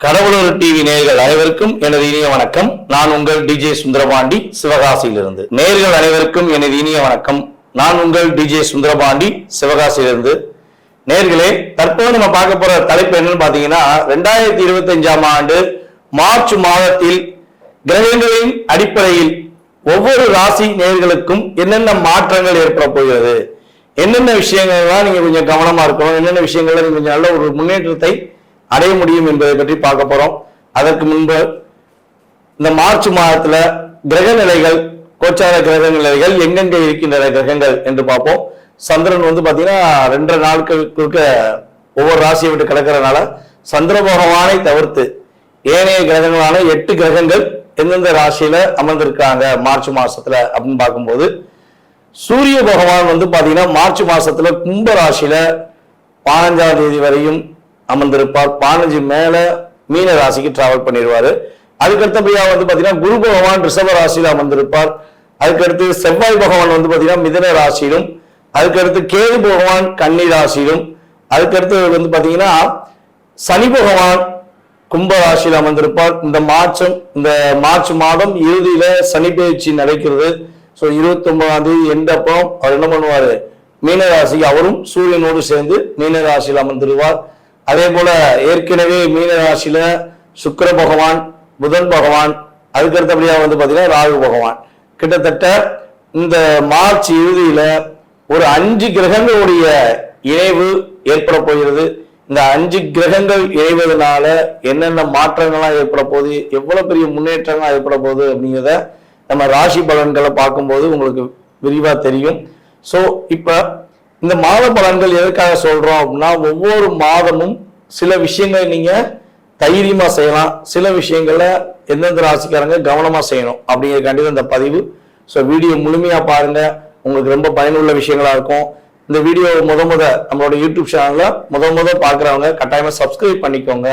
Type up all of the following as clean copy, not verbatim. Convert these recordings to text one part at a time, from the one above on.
கடவுளர் TV நேயர்கள் அனைவருக்கும் எனது இனிய வணக்கம். நான் உங்கள் டிஜே சுந்தரபாண்டி, சிவகாசியிலிருந்து. நேயர்கள் அனைவருக்கும் எனது இனிய வணக்கம். நான் உங்கள் டிஜே சுந்தரபாண்டி, சிவகாசியிலிருந்து. நேயர்களே, தற்போது நம்ம பார்க்க போற தலைப்பு என்னன்னு பாத்தீங்கன்னா, 2025ஆம் ஆண்டு மார்ச் மாதத்தில் கிரகங்களின் அடிப்படையில் ஒவ்வொரு ராசி நேயர்களுக்கும் என்னென்ன மாற்றங்கள் ஏற்பட போகிறது, என்னென்ன விஷயங்கள்லாம் நீங்க கொஞ்சம் கவனமா இருக்கணும், என்னென்ன விஷயங்கள்ல நீங்க கொஞ்சம் நல்ல ஒரு முன்னேற்றத்தை அடைய முடியும் என்பதை பற்றி பார்க்க போறோம். அதற்கு முன்பு இந்த மார்ச் மாதத்துல கிரக நிலைகள், கோச்சார கிரக நிலைகள் எங்கெங்க இருக்கின்றன கிரகங்கள் என்று பார்ப்போம். சந்திரன் பாத்தீங்கன்னா 2 நாட்களுக்கு ஒவ்வொரு ராசியை விட்டு கிடக்கிறதுனால சந்திர பகவானை தவிர்த்து ஏனைய கிரகங்களான 8 கிரகங்கள் எந்தெந்த ராசியில அமர்ந்திருக்காங்க மார்ச் மாசத்துல அப்படின்னு பார்க்கும்போது, சூரிய பகவான் பாத்தீங்கன்னா மார்ச் மாசத்துல கும்ப ராசியில 15ஆம் தேதி வரையும் அமர்ந்திருப்பார். 15 மேல மீன ராசிக்கு டிராவல் பண்ணிடுவாரு. அதுக்கடுத்தபடியா பாத்தீங்கன்னா குரு பகவான் ரிஷப ராசியில அமர்ந்திருப்பார். அதுக்கடுத்து செவ்வாய் பகவான் பாத்தீங்கன்னா மிதுன ராசியிலும், அதுக்கடுத்து கேது பகவான் கன்னி ராசியிலும், அதுக்கடுத்து பாத்தீங்கன்னா சனி பகவான் கும்ப ராசியில் அமர்ந்திருப்பார். இந்த மார்ச் மாதம் இறுதியில சனி பயிற்சி நடக்கிறது. 29ஆம் தேதி எண்டப்போ அவர் என்ன பண்ணுவாரு, மீன ராசிக்கு அவரும் சூரியனோடு சேர்ந்து மீன ராசியில் அமர்ந்திருவார். அதே போல ஏற்கனவே மீன ராசியில சுக்கிர பகவான், புதன் பகவான், அதுக்கடுத்தபடியா பாத்தீங்கன்னா ராகு பகவான், கிட்டத்தட்ட இந்த மார்ச் இறுதியில ஒரு 5 கிரகங்களுடைய இணைவு ஏற்பட போகிறது. இந்த 5 கிரகங்கள் இணைவதனால என்னென்ன மாற்றங்கள்லாம் ஏற்பட போகுது, எவ்வளவு பெரிய முன்னேற்றங்கள் ஏற்பட போகுது அப்படிங்கிறத நம்ம ராசி பலன்களை பார்க்கும்போது உங்களுக்கு விரிவா தெரியும். சோ இப்ப இந்த மாத பலன்கள் எதற்காக சொல்றோம் அப்படின்னா, ஒவ்வொரு மாதமும் சில விஷயங்களை நீங்க தைரியமா செய்யலாம், சில விஷயங்கள்ல எந்தெந்த ராசிக்காரங்க கவனமா செய்யணும் அப்படிங்கிறதுக்காண்டி இந்த பதிவு. ஸோ வீடியோ முழுமையா பாருங்க, உங்களுக்கு ரொம்ப பயனுள்ள விஷயங்களா இருக்கும். இந்த வீடியோ நம்மளோட யூடியூப் சேனல்ல முத பாக்குறவங்க கட்டாயமா சப்ஸ்கிரைப் பண்ணிக்கோங்க.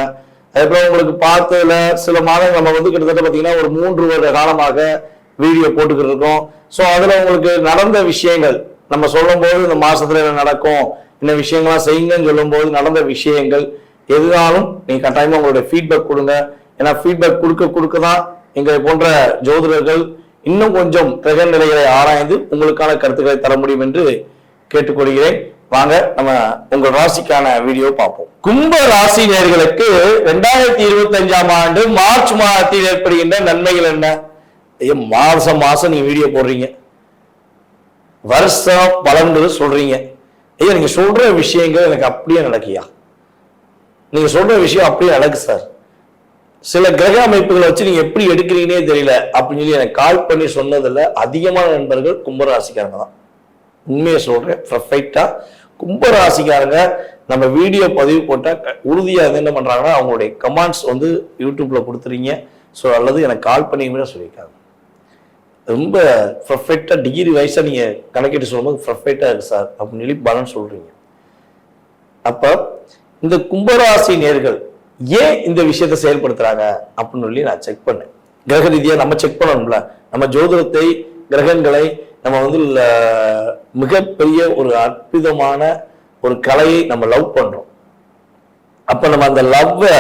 அதுக்கப்புறம் உங்களுக்கு பார்த்ததுல சில மாதங்கள் நம்ம கிட்டத்தட்ட பாத்தீங்கன்னா ஒரு 3 வருட காலமாக வீடியோ போட்டுக்கிட்டு இருக்கோம். ஸோ அதுல உங்களுக்கு நடந்த விஷயங்கள் நம்ம சொல்லும் போது இந்த மாசத்துல என்ன நடக்கும், இந்த விஷயங்கள்லாம் செய்யுங்கன்னு சொல்லும் போது நடந்த விஷயங்கள் எதுனாலும் நீங்க கட்டாயமா உங்களுடைய ஃபீட்பேக் கொடுங்க. ஏன்னா ஃபீட்பேக் கொடுக்க தான் எங்களை போன்ற ஜோதிடர்கள் இன்னும் கொஞ்சம் கிரக நிலைகளை ஆராய்ந்து உங்களுக்கான கருத்துக்களை தர முடியும் என்று கேட்டுக்கொள்கிறேன். வாங்க நம்ம உங்க ராசிக்கான வீடியோ பார்ப்போம். கும்ப ராசி நேயர்களுக்கு 2025ஆம் ஆண்டு மார்ச் மாதத்தில் ஏற்படுகின்ற நன்மைகள் என்ன? மாசம் நீங்க வீடியோ போடுறீங்க, வருஷம் பலன்கள் சொல்றீங்க. ஐயா நீங்க சொல்ற விஷயங்கள் எனக்கு அப்படியே நடக்கியா, நீங்க சொல்ற விஷயம் அப்படியே நடக்கு சார், சில கிரக அமைப்புகளை வச்சு நீங்க எப்படி எடுக்கிறீங்கன்னே தெரியல அப்படின்னு சொல்லி எனக்கு கால் பண்ணி சொன்னதுல அதிகமான நண்பர்கள் கும்பராசிக்காரங்க தான். உண்மையை சொல்றேன், பர்ஃபெக்டா கும்பராசிக்காரங்க நம்ம வீடியோ பதிவு போட்டா உறுதியா என்ன பண்றாங்கன்னா அவங்களுடைய கமெண்ட்ஸ் யூடியூப்ல கொடுத்துறீங்க. ஸோ அல்லது எனக்கு கால் பண்ணி சொல்லியிருக்காங்க. ரொம்ப பர்ஃபெக்டா டிகிரி வைஸா நீங்க கணக்கிட்டு சொல்லும்போது பர்ஃபெக்டா இருக்கு சார் அப்படின்னு சொல்லி பலன் சொல்றீங்க. அப்ப இந்த கும்பராசி நேர்கள் ஏன் இந்த விஷயத்தை செயல்படுத்துறாங்க அப்படின்னு சொல்லி நான் செக் பண்ணேன். கிரக ரீதியா நம்ம செக் பண்ணணும்ல, நம்ம ஜோதிடத்தை கிரகங்களை நம்ம மிகப்பெரிய ஒரு அற்புதமான ஒரு கலையை நம்ம லவ் பண்றோம். அப்ப நம்ம அந்த லவ்வை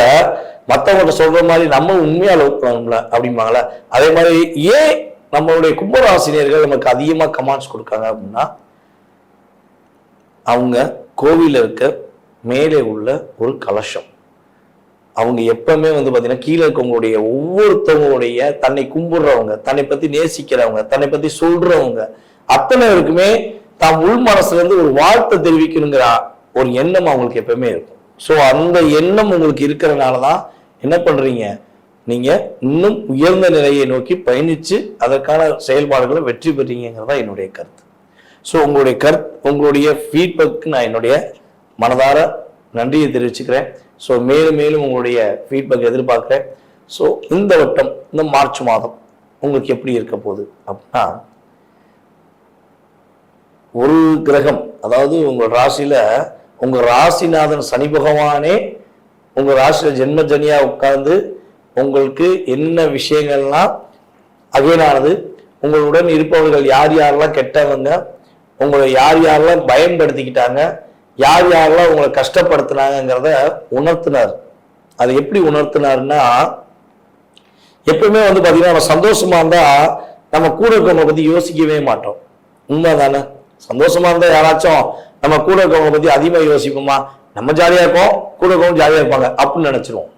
மற்றவங்க சொல்ற மாதிரி நம்ம உண்மையா லவ் பண்ணணும்ல அப்படிம்பாங்களா. அதே மாதிரி ஏன் நம்மளுடைய கும்பராசினியர்கள் நமக்கு அதிகமா கமெண்ட்ஸ் கொடுக்காங்க அப்படின்னா, அவங்க கோவில இருக்க மேலே உள்ள ஒரு கலசம், அவங்க எப்பவுமே பாத்தீங்கன்னா கீழே இருக்கவங்களுடைய ஒவ்வொருத்தவங்களுடைய தன்னை கும்பிடுறவங்க, தன்னை பத்தி நேசிக்கிறவங்க, தன்னை பத்தி சொல்றவங்க அத்தனை பேருக்குமே தாம் உள் மனசுல இருந்து ஒரு வாழ்த்தை தெரிவிக்கணுங்கிற ஒரு எண்ணம் அவங்களுக்கு எப்பவுமே இருக்கும். ஸோ அந்த எண்ணம் உங்களுக்கு இருக்கிறதுனாலதான் என்ன பண்றீங்க, நீங்க இன்னும் உயர்ந்த நிலையை நோக்கி பயணிச்சு அதற்கான செயல்பாடுகளை வெற்றி பெறீங்கிறதா என்னுடைய கருத்து. ஸோ உங்களுடைய ஃபீட்பேக்கு நான் என்னுடைய மனதார நன்றியை தெரிவிச்சுக்கிறேன். ஸோ மேலும் மேலும் உங்களுடைய ஃபீட்பேக் எதிர்பார்க்கிறேன். ஸோ இந்த வட்டம் இந்த மார்ச் மாதம் உங்களுக்கு எப்படி இருக்க போகுது அப்படின்னா, ஒரு கிரகம், அதாவது உங்க ராசியில உங்க ராசிநாதன் சனி பகவானே உங்க ராசியில ஜென்மஜனியா உட்கார்ந்து உங்களுக்கு என்ன விஷயங்கள்லாம் அகைனானது, உங்களுடன் இருப்பவர்கள் யார் யாரெல்லாம் கெட்டவங்க, உங்களை யார் யாரெல்லாம் பயன்படுத்திக்கிட்டாங்க, யார் யாரெல்லாம் உங்களை கஷ்டப்படுத்தினாங்கிறத உணர்த்தினார். அதை எப்படி உணர்த்தினாருன்னா, எப்பவுமே வந்து பாத்தீங்கன்னா நம்ம சந்தோஷமா இருந்தா நம்ம கூட இருக்கவங்க பத்தி யோசிக்கவே மாட்டோம். உண்மைதானே? சந்தோஷமா இருந்தா யாராச்சும் நம்ம கூட இருக்கவங்க பத்தி அதிகமா யோசிப்போமா? நம்ம ஜாலியா இருக்கோம், கூட இருக்கவங்க ஜாலியா இருப்பாங்க அப்படின்னு நினைச்சிருவோம்.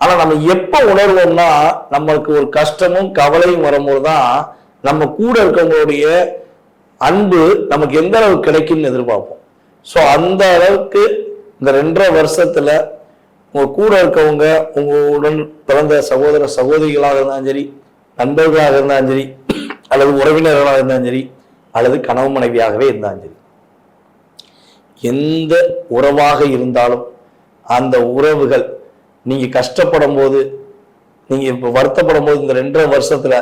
ஆனா நம்ம எப்ப உணர்வோம்னா, நம்மளுக்கு ஒரு கஷ்டமும் கவலையும் வரும்போதுதான் நம்ம கூட இருக்கவங்களுடைய அன்பு நமக்கு எந்த அளவுக்கு கிடைக்கும்னு எதிர்பார்ப்போம். ஸோ அந்த அளவுக்கு இந்த 2.5 வருஷத்துல உங்க கூட இருக்கவங்க, உங்களுடன் பிறந்த சகோதர சகோதரிகளாக இருந்தாலும் சரி, நண்பர்களாக இருந்தாலும் சரி, அல்லது உறவினர்களாக இருந்தாலும் சரி, அல்லது கணவன் மனைவியாகவே இருந்தாலும் சரி, எந்த உறவாக இருந்தாலும் அந்த உறவுகள் நீங்க கஷ்டப்படும் போது, நீங்க இப்ப வருத்தப்படும் போது, இந்த 2.5 வருஷத்துல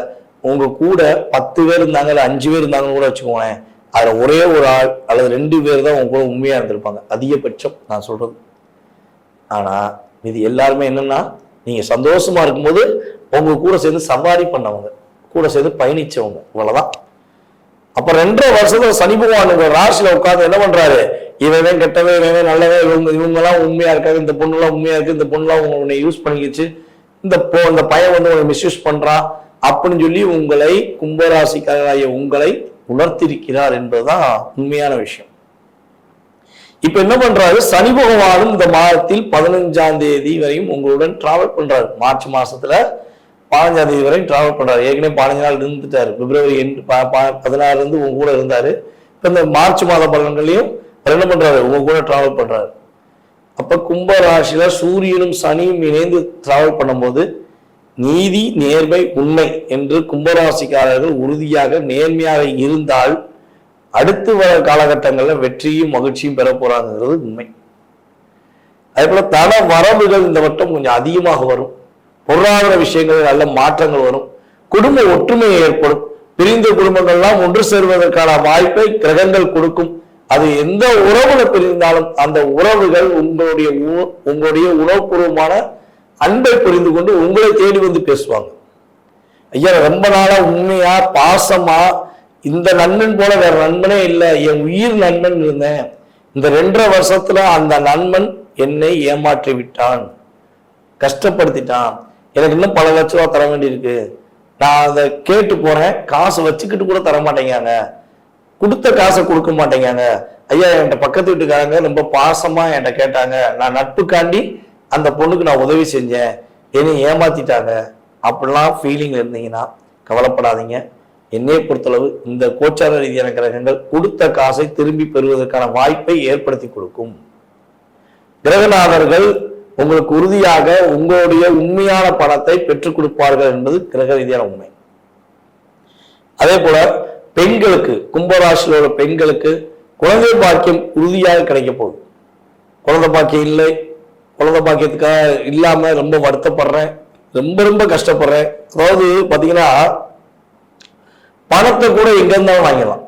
உங்க கூட 10 பேர் இருந்தாங்க, இல்ல 5 பேர் இருந்தாங்கன்னு கூட வச்சுக்கோங்க, அதுல ஒரே ஒரு ஆள் அல்லது 2 பேர் தான் உங்க கூட உண்மையா இருந்திருப்பாங்க, அதிகபட்சம் நான் சொல்றது. ஆனா இது எல்லாருமே என்னன்னா, நீங்க சந்தோஷமா இருக்கும்போது உங்க கூட சேர்ந்து சவாரி பண்ணவங்க, கூட சேர்ந்து பயணிச்சவங்க, இவ்வளவுதான். அப்ப 2.5 வருஷத்துல சனி பகவான் உங்க ராசியில உட்கார்ந்து என்ன பண்றாரு? இவன் கெட்டவே, இவன் நல்லவே, இவங்க எல்லாம் உண்மையா இருக்காங்க, இந்த பொண்ணு எல்லாம் உண்மையா இருக்கு, இந்த பொண்ணு எல்லாம் உன்னை யூஸ் பண்ணிக்கிச்சு, இந்த பையன் வந்து உங்களை மிஸ்யூஸ் பண்றான் அப்படின்னு சொல்லி உங்களை, கும்பராசிக்காராகிய உங்களை உணர்த்திருக்கிறார் என்பதுதான் உண்மையான விஷயம். இப்ப என்ன பண்றாரு? சனி பகவானும் இந்த மாதத்தில் 15ஆம் தேதி வரையும் உங்களுடன் டிராவல் பண்றாரு. மார்ச் மாசத்துல 15ஆம் தேதி வரையும் டிராவல் பண்றாரு. ஏற்கனவே 15 நாள் இருந்துட்டாரு. பிப்ரவரி 16 இருந்து உங்க கூட இருந்தாரு. இப்ப இந்த மார்ச் மாத பலன்களையும் என்ன பண்றாரு? உங்க கூட டிராவல் பண்றாரு. அப்ப கும்ப ராசியில சூரியனும் சனியும் இணைந்து டிராவல் பண்ணும்போது நீதி, நேர்மை, உண்மை என்று கும்பராசிக்காரர்கள் உறுதியாக நேர்மையாக இருந்தால் அடுத்து வர காலகட்டங்கள்ல வெற்றியும் மகிழ்ச்சியும் பெற போறாங்கிறது உண்மை. அதே போல தன வரவுகள் இந்த வட்டம் கொஞ்சம் அதிகமாக வரும். பொருளாதார விஷயங்கள் நல்ல மாற்றங்கள் வரும். குடும்ப ஒற்றுமை ஏற்படும். பிரிந்த குடும்பங்கள்லாம் ஒன்று சேர்வதற்கான வாய்ப்பை கிரகங்கள் கொடுக்கும். அது எந்த உறவுல பிரிந்தாலும் அந்த உறவுகள் உங்களுடைய உணவுபூர்வமான அன்பை புரிந்து கொண்டு உங்களை தேடி வந்து பேசுவாங்க. ஐயா, ரொம்ப நாளா உண்மையா பாசமா இந்த நண்பன் போல வேற நண்பனே இல்லை, என் உயிர் நண்பன் இருந்தேன், இந்த 2.5 வருஷத்துல அந்த நண்பன் என்னை ஏமாற்றி விட்டான், கஷ்டப்படுத்திட்டான், எனக்கு இன்னும் பல லட்ச ரூபா தர வேண்டியிருக்கு, நான் அதை கேட்டு போறேன், காசு வச்சுக்கிட்டு கூட தர மாட்டேங்காங்க, கொடுத்த காசை கொடுக்க மாட்டேங்காங்க, ஐயா என்கிட்ட பக்கத்து வீட்டுக்காரங்க ரொம்ப பாசமா என்கிட்ட கேட்டாங்க, நான் நட்புக்காண்டி அந்த பொண்ணுக்கு நான் உதவி செஞ்சேன், என்னை ஏமாத்திட்டாங்க, அப்படிலாம் ஃபீலிங் இருந்தீங்கன்னா கவலைப்படாதீங்க. என்னையை பொறுத்தளவு இந்த கோச்சார ரீதியான கிரகங்கள் கொடுத்த காசை திரும்பி பெறுவதற்கான வாய்ப்பை ஏற்படுத்தி கொடுக்கும். கிரகநாதர்கள் உங்களுக்கு உறுதியாக உங்களுடைய உண்மையான பணத்தை பெற்றுக் கொடுப்பார்கள் என்பது கிரக ரீதியான உண்மை. அதே போல பெண்களுக்கு, கும்பராசியில் உள்ள பெண்களுக்கு குழந்தை பாக்கியம் உறுதியாக கிடைக்க போகுது. குழந்தை பாக்கியம் இல்லை, குழந்தை பாக்கியத்துக்காக இல்லாம ரொம்ப வருத்தப்படுறேன், ரொம்ப கஷ்டப்படுறேன். அதாவது பாத்தீங்கன்னா பணத்தை கூட எங்க இருந்தாலும் வாங்கிடலாம்.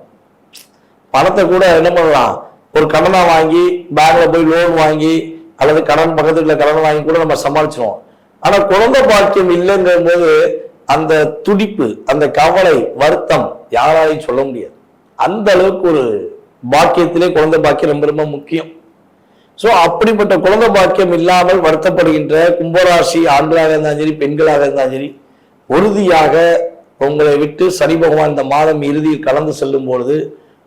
பணத்தை கூட என்ன பண்ணலாம், ஒரு கடனா வாங்கி பேங்க்ல போய் லோன் வாங்கி அல்லது கடன் பக்கத்துல கடன் வாங்கி கூட நம்ம சமாளிச்சிருவோம். ஆனா குழந்தை பாக்கியம் இல்லைங்கிற போது அந்த துடிப்பு, அந்த கவலை, வருத்தம் யாராலையும் சொல்ல முடியாது. அந்த அளவுக்கு ஒரு பாக்கியத்திலே குழந்தை பாக்கியம் ரொம்ப முக்கியம். சோ அப்படிப்பட்ட குழந்தை பாக்கியம் இல்லாமல் வருத்தப்படுகின்ற கும்பராசி ஆண்களாக இருந்தாலும் சரி, பெண்களாக இருந்தாலும் சரி, உறுதியாக உங்களை விட்டு சனி பகவான் இந்த மாதம் இறுதியில் கலந்து செல்லும் பொழுது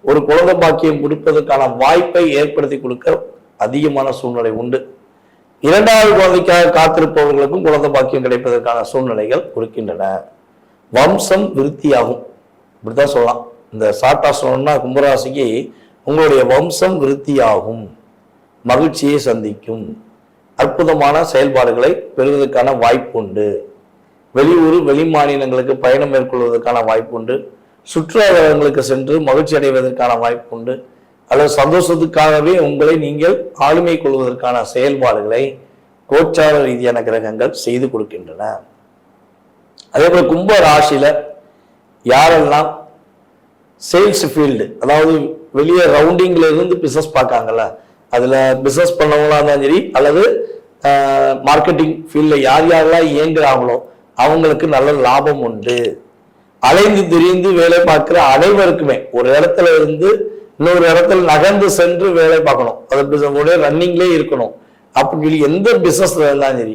ஒரு குழந்தை பாக்கியம் கொடுப்பதற்கான வாய்ப்பை ஏற்படுத்தி கொடுக்க அதிகமான சூழ்நிலை உண்டு. 2வது குழந்தைக்காக காத்திருப்பவர்களுக்கும் குழந்தை பாக்கியம் கிடைப்பதற்கான சூழ்நிலைகள் இருக்கின்றன. வம்சம் விருத்தியாகும், இப்படித்தான் சொல்லலாம். இந்த சாட்டா சொல்லணும்னா கும்பராசிக்கு உங்களுடைய வம்சம் விருத்தியாகும், மகிழ்ச்சியை சந்திக்கும், அற்புதமான செயல்பாடுகளை பெறுவதற்கான வாய்ப்பு உண்டு. வெளியூர் வெளி மாநிலங்களுக்கு பயணம் மேற்கொள்வதற்கான வாய்ப்பு உண்டு. சுற்றுலாத்தலங்களுக்கு சென்று மகிழ்ச்சி அடைவதற்கான வாய்ப்பு உண்டு. அல்லது சந்தோஷத்துக்காகவே உங்களை நீங்கள் ஆளுமை கொள்வதற்கான செயல்பாடுகளை கோச்சார ரீதியான கிரகங்கள் செய்து கொடுக்கின்றன. அதே போல கும்ப ராசியில யாரெல்லாம் சேல்ஸ் ஃபீல்டு, அதாவது வெளியே ரவுண்டிங்ல இருந்து பிசினஸ் பார்க்காங்கல்ல, அதுல பிசினஸ் பண்ணவங்களா இருந்தாலும் சரி அல்லது மார்க்கெட்டிங் ஃபீல்ட்ல யாரெல்லாம் இயங்குறாங்களோ அவங்களுக்கு நல்ல லாபம் உண்டு. அலைந்து திரிந்து வேலை பார்க்கிற அனைவருக்குமே ஒரு இடத்துல இருந்து இன்னொரு இடத்துல நகர்ந்து சென்று வேலை பார்க்கணும், அது ரன்னிங்லேயே இருக்கணும் அப்படின்னு சொல்லி எந்த பிசினஸ்ல இருந்தாலும் சரி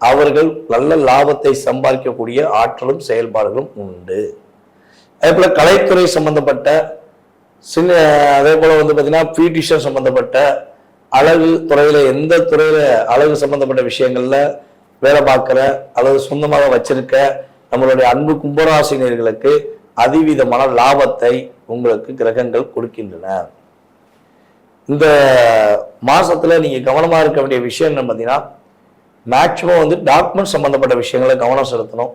அவர்கள் நல்ல லாபத்தை சம்பாதிக்கக்கூடிய ஆற்றலும் செயல்பாடுகளும் உண்டு. அதே போல கலைத்துறை சம்பந்தப்பட்ட அதே போல பார்த்தீங்கன்னா பியூட்டிஷியன் சம்பந்தப்பட்ட அழகு துறையில, எந்த துறையில அழகு சம்பந்தப்பட்ட விஷயங்கள்ல வேலை பார்க்கிற அல்லது சொந்தமாக வச்சிருக்க நம்மளுடைய அன்பு கும்பராசினியர்களுக்கு அதிவிதமான லாபத்தை உங்களுக்கு கிரகங்கள் கொடுக்கின்றன. இந்த மாசத்துல நீங்க கவனமா இருக்க வேண்டிய விஷயம் என்ன பார்த்தீங்கன்னா, மேக்சிமம் டாக்குமெண்ட் சம்பந்தப்பட்ட விஷயங்களை கவனம் செலுத்தணும்.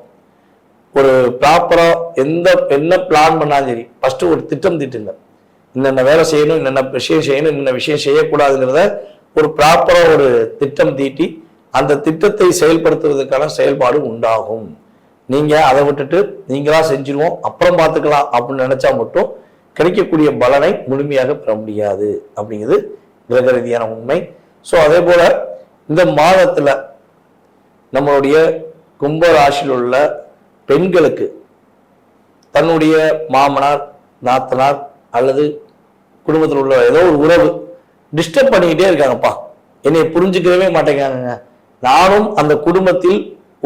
ஒரு ப்ராப்பரா என்ன பிளான் பண்ணாலும் சரி, ஃபர்ஸ்ட் ஒரு திட்டம் தீட்டுங்க. என்னென்ன வேலை செய்யணும், என்னென்ன விஷயம் செய்யணும், என்னென்ன விஷயம் செய்யக்கூடாதுங்கிறத ஒரு ப்ராப்பரா ஒரு திட்டம் தீட்டி அந்த திட்டத்தை செயல்படுத்துவதற்கான செயல்பாடு உண்டாகும். நீங்க அதை விட்டுட்டு நீங்களா செஞ்சிருவோம் அப்புறம் பார்த்துக்கலாம் அப்படின்னு நினைச்சா மட்டும் கிடைக்கக்கூடிய பலனை முழுமையாக பெற முடியாது அப்படிங்கிறது கிரக ரீதியான உண்மை. ஸோ அதே போல இந்த மாதத்துல நம்மளுடைய கும்ப ராசியில் உள்ள பெண்களுக்கு தன்னுடைய மாமனார், நாத்தனார் அல்லது குடும்பத்தில் உள்ள ஏதோ ஒரு உறவு டிஸ்டர்ப் பண்ணிக்கிட்டே இருக்காங்கப்பா, என்னை புரிஞ்சுக்கவே மாட்டேங்காங்க, நானும் அந்த குடும்பத்தில்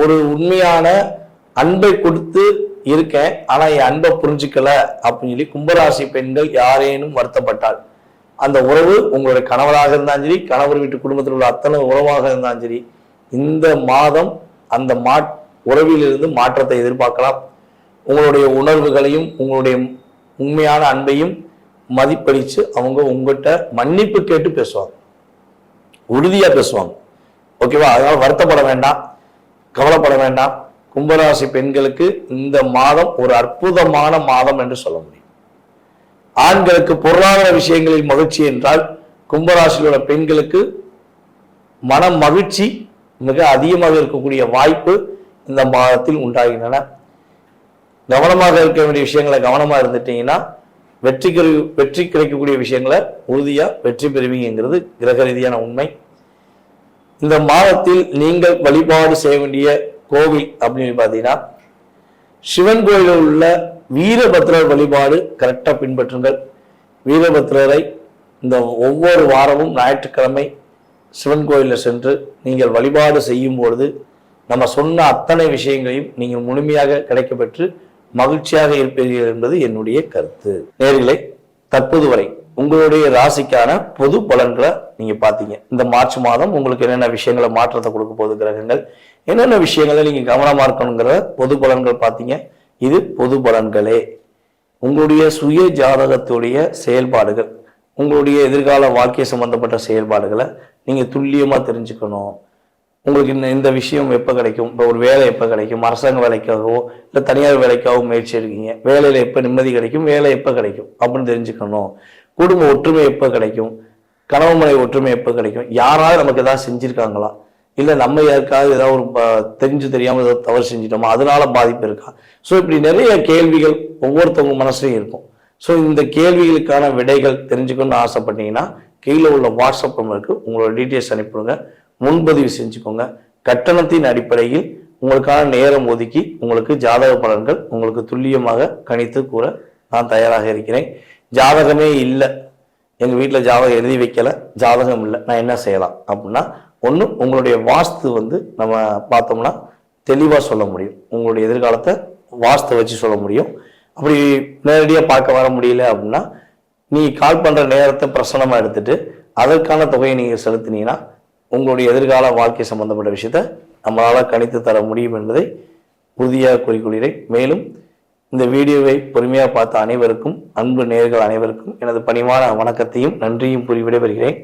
ஒரு உண்மையான அன்பை கொடுத்து இருக்கேன், ஆனா என் அன்பை புரிஞ்சுக்கல அப்படின்னு சொல்லி கும்பராசி பெண்கள் யாரேனும் வருத்தப்பட்டால், அந்த உறவு உங்களுடைய கணவராக இருந்தாலும் சரி, கணவர் வீட்டு குடும்பத்தில் உள்ள அத்தனை உறவாக இருந்தாலும் சரி, இந்த மாதம் அந்த உறவிலிருந்து மாற்றத்தை எதிர்பார்க்கலாம். உங்களுடைய உணர்வுகளையும் உங்களுடைய உண்மையான அன்பையும் மதிப்பளிச்சு அவங்க உங்ககிட்ட மன்னிப்பு கேட்டு பேசுவாங்க, உறுதியா பேசுவாங்க. ஓகேவா? அதனால வருத்தப்பட வேண்டாம், கவலைப்பட வேண்டாம். கும்பராசி பெண்களுக்கு இந்த மாதம் ஒரு அற்புதமான மாதம் என்று சொல்ல முடியும். ஆண்களுக்கு பொருளாதார விஷயங்களில் மகிழ்ச்சி என்றால், கும்பராசியில் உள்ள பெண்களுக்கு மன மகிழ்ச்சி மிக அதிகமாக இருக்கக்கூடிய வாய்ப்பு இந்த மாதத்தில் உண்டாகின்றன. கவனமாக இருக்க வேண்டிய விஷயங்களை கவனமா இருந்துட்டீங்கன்னா வெற்றி கிடைக்கக்கூடிய விஷயங்களை உறுதியா வெற்றி பெறுவீங்கிறது கிரக ரீதியான உண்மை. இந்த மாதத்தில் நீங்கள் வழிபாடு செய்ய வேண்டிய கோவில் அப்படின்னு பார்த்தீங்கன்னா, சிவன் கோயிலில் உள்ள வீரபத்ரர் வழிபாடு கரெக்டா பின்பற்றுங்கள். வீரபத்ரரை இந்த ஒவ்வொரு வாரமும் ஞாயிற்றுக்கிழமை சிவன் கோயிலில் சென்று நீங்கள் வழிபாடு செய்யும் பொழுது நம்ம சொன்ன அத்தனை விஷயங்களையும் நீங்கள் முழுமையாக கிடைக்கப்பெற்று மகிழ்ச்சியாக இருப்பீர்கள் என்பது என்னுடைய கருத்து. நேர்களே, தற்போது வரை உங்களுடைய ராசிக்கான பொது பலன்களை நீங்க பாத்தீங்க. இந்த மார்ச் மாதம் உங்களுக்கு என்னென்ன விஷயங்களை மாற்றத்தை கொடுக்க போகுது கிரகங்கள், என்னென்ன விஷயங்களை நீங்க கவனமா இருக்கணுங்கிற பொது பலன்கள் பாத்தீங்க. இது பொது பலன்களே. உங்களுடைய சுய ஜாதகத்துடைய செயல்பாடுகள், உங்களுடைய எதிர்கால வாழ்க்கை சம்பந்தப்பட்ட செயல்பாடுகளை நீங்க துல்லியமா தெரிஞ்சுக்கணும். உங்களுக்கு இந்த விஷயம் எப்போ கிடைக்கும், இப்போ ஒரு வேலை எப்போ கிடைக்கும், அரசாங்க வேலைக்காகவோ இல்லை தனியார் வேலைக்காகவோ முயற்சி எடுக்கீங்க, வேலையில் எப்போ நிம்மதி கிடைக்கும், வேலை எப்போ கிடைக்கும் அப்படின்னு தெரிஞ்சுக்கணும். குடும்ப ஒற்றுமை எப்போ கிடைக்கும், கணவன் மனைவி ஒற்றுமை எப்போ கிடைக்கும், யாராவது நமக்கு ஏதாவது செஞ்சுருக்காங்களா, இல்லை நம்ம யாருக்காவது ஏதாவது ஒரு தெரிஞ்சு தெரியாமல் ஏதாவது தவறு செஞ்சிட்டோமா, அதனால பாதிப்பு இருக்கா. ஸோ இப்படி நிறைய கேள்விகள் ஒவ்வொருத்தவங்க மனசுலையும் இருக்கும். ஸோ இந்த கேள்விகளுக்கான விடைகள் தெரிஞ்சுக்கணும்னு ஆசைப்பட்டீங்கன்னா கீழே உள்ள வாட்ஸ்அப் நம்பருக்கு உங்களோட டீட்டெயில்ஸ் அனுப்பிவிடுங்க, முன்பதிவு செஞ்சுக்கோங்க. கட்டணத்தின் அடிப்படையில் உங்களுக்கான நேரம் ஒதுக்கி உங்களுக்கு ஜாதக பலன்கள் உங்களுக்கு துல்லியமாக கணித்து கூற நான் தயாராக இருக்கிறேன். ஜாதகமே இல்லை, எங்கள் வீட்டில் ஜாதகம் எழுதி வைக்கல, ஜாதகம் இல்லை, நான் என்ன செய்யலாம் அப்படின்னா, ஒன்று உங்களுடைய வாஸ்து நம்ம பார்த்தோம்னா தெளிவாக சொல்ல முடியும். உங்களுடைய எதிர்காலத்தை வாஸ்து வச்சு சொல்ல முடியும். அப்படி நேரடியாக பார்க்க வர முடியல அப்படின்னா நீ கால் பண்ணுற நேரத்தை பிரசனமாக எடுத்துட்டு அதற்கான தொகையை நீங்கள் செலுத்தினீங்கன்னா உங்களுடைய எதிர்கால வாழ்க்கை சம்பந்தப்பட்ட விஷயத்த நம்மளால் கணித்து தர முடியும் என்பதை உறுதியாக கூறிக்கொள்கிறேன். மேலும் இந்த வீடியோவை பொறுமையாக பார்த்த அனைவருக்கும், அன்பு நேயர்கள் அனைவருக்கும் எனது பணிவான வணக்கத்தையும் நன்றியும் கூறி விடைபெறுகிறேன்.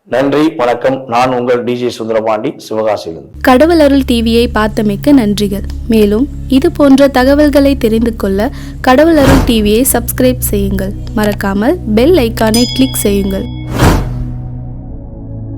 நன்றி, வணக்கம். நான் உங்கள் டிஜே சுந்தரபாண்டி, சிவகாசியிலிருந்து. கடவுள் அருள் டிவியை பார்த்தமைக்கு நன்றிகள். மேலும் இது போன்ற தகவல்களை தெரிந்து கொள்ள கடவுள் அருள் டிவியை சப்ஸ்கிரைப் செய்யுங்கள். மறக்காமல் பெல் ஐக்கானை கிளிக் செய்யுங்கள்.